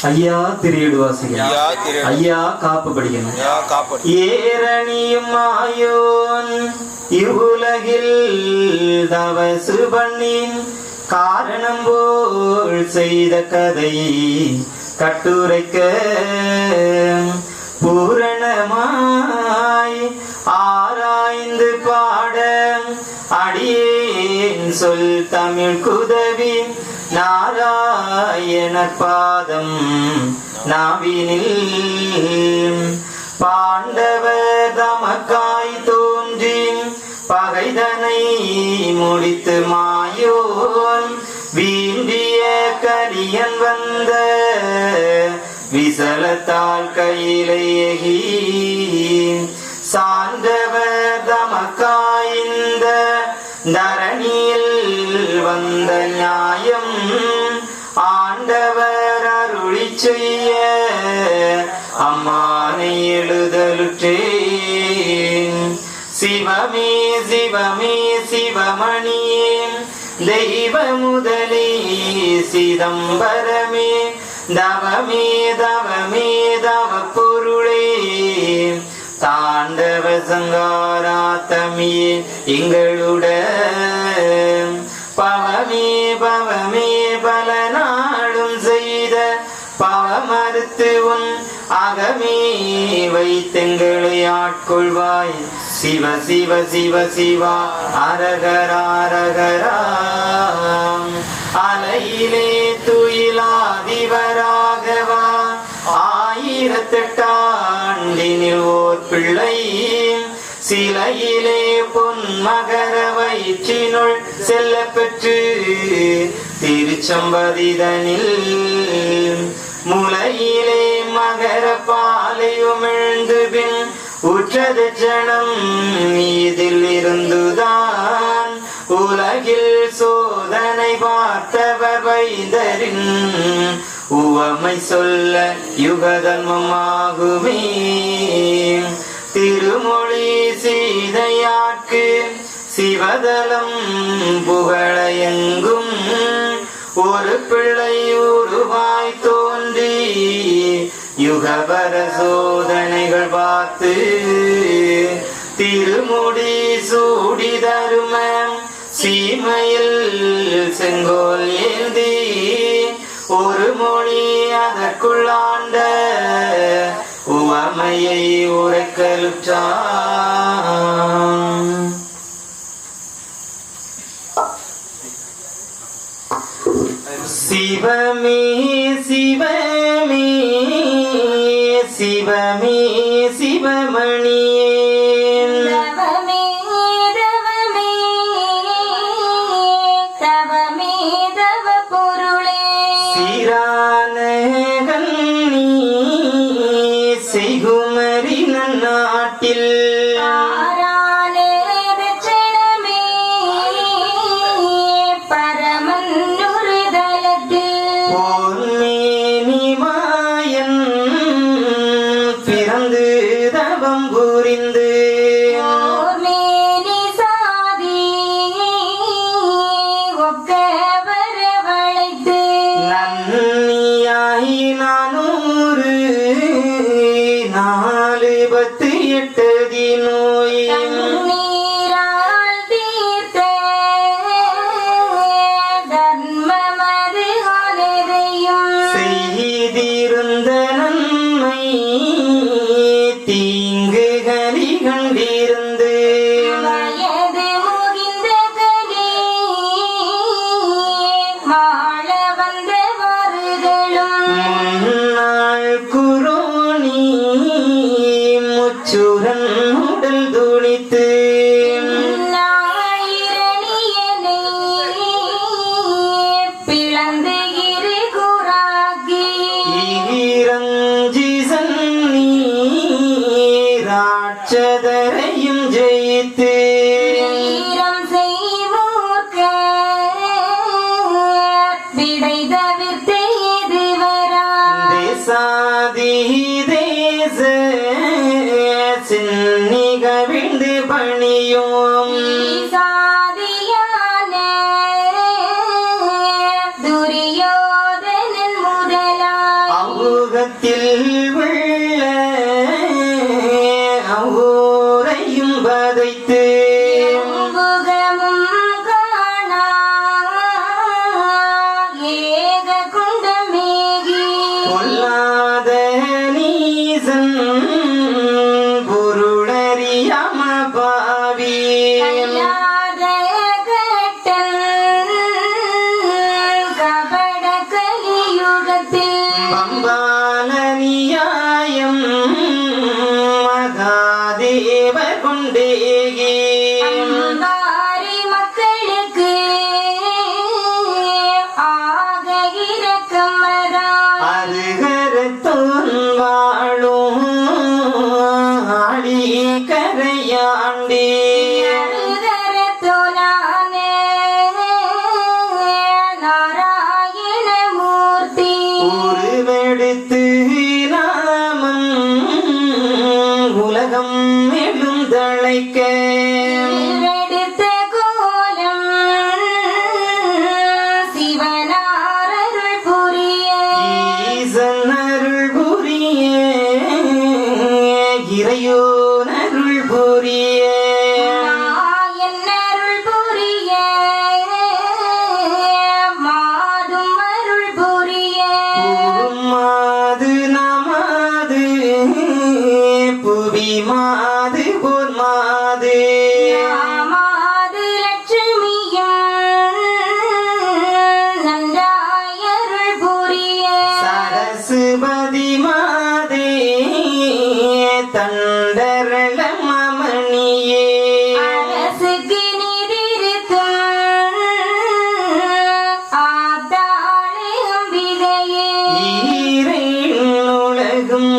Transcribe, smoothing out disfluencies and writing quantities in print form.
ஐயா திரியேடு வாசிக்கணும். ஐயா காப்பு படிக்கணும். ஏரணியும் ஆயோன் இவ்வுலகில் தவசு பண்ணின் காரணம் போல் செய்த கதை கட்டுரைக்க பூரணமாய் ஆராய்ந்து பாட அடியேன் சொல் தமிழ் குதவி நாராயணர் பாதம் நாவினில் பாண்டவர் தமக்காய் தோன்றி பகைதனை முடித்து மாயோன் வீண்டிய கலியன் வந்த விசலத்தால் கையிலேகி சார்ந்தவர் தமக்காய்ந்த தரணியில் வந்த நியாயம் ஆண்டவர் அருளி செய்ய அம்மானை எழுதலுற்றேன். சிவமே சிவமே சிவமணியே தெய்வ முதலே சிதம்பரமே தவமே தவமே தவ பொருளே தாண்டவ சங்காராத்தமியே எங்களுட பவமே பவமே பல நாளும் செய்த பவமறுத்து உன் அகமே வைத்தெங்களை ஆட்கொள்வாய். சிவ சிவ சிவ சிவா அரகரா அலையிலே துயிலாதிவராகவா ஆயிரத்தெட்டாண்டினில் ஓர் பிள்ளை சிலையிலே பொன்மகர வயிற்றினுள் செல்ல பெற்று திருச்சம்பதிதனில் முலையிலே மகர பாலை உமிழ்ந்து பின் உற்றது ஜனம் இதில் இருந்துதான் உலகில் சோதனை பார்த்தவர் வைந்தரின் உவமை சொல்ல யுகதர்மமாகுமே. திருமொழி சீதையாக்கு சிவதலம் புகழ எங்கும் ஒரு பிள்ளை உருவாய் தோன்றி யுகபர சோதனைகள் பார்த்து திருமுடி சூடி தரும சீமையில் செங்கோல் ஏந்தி ஒரு மொழி அதற்குள்ளாண்ட உவமையை உரைக்கலுற்றான். சிவமே சிவமே சிவமே சிவமணியே செய்குமரி நன்னாட்டில் பொன்மேனி மாயன் பிறந்து தவம் கூறி உள்ள ஊரையும் வதைத்து பொல்லாத நீசன் பொருளறியாம பாவி பம்பாலனியாயம் மகாதேவர் கொண்டேகே மக்களுக்கு ஆக இரக்கமரா அருகரத்தோன் வாழும் ஆடி கரையாண்டே நாராயணமூர்த்தி உருவெடுத்து நாமம் உலகம் எழுந்தழைக்க எடுத்த கோலம் சிவனாரருள் புரிய ஈசன் அருள் புரிய இறையோன் அருள் புரிய மாயன்னருள் புரிய மாதும் அருள் புரிய மாது நமாது புவி மாது போர் மாது மாது லட்சுமியும் நன்றாயருள் புரிய சரசுபதி மாதே தண்டரள மமணியே அரசுக்கு நிதிருத்தும் ஆத்தாளே அம்பிகையே ஈரேன் உலகும்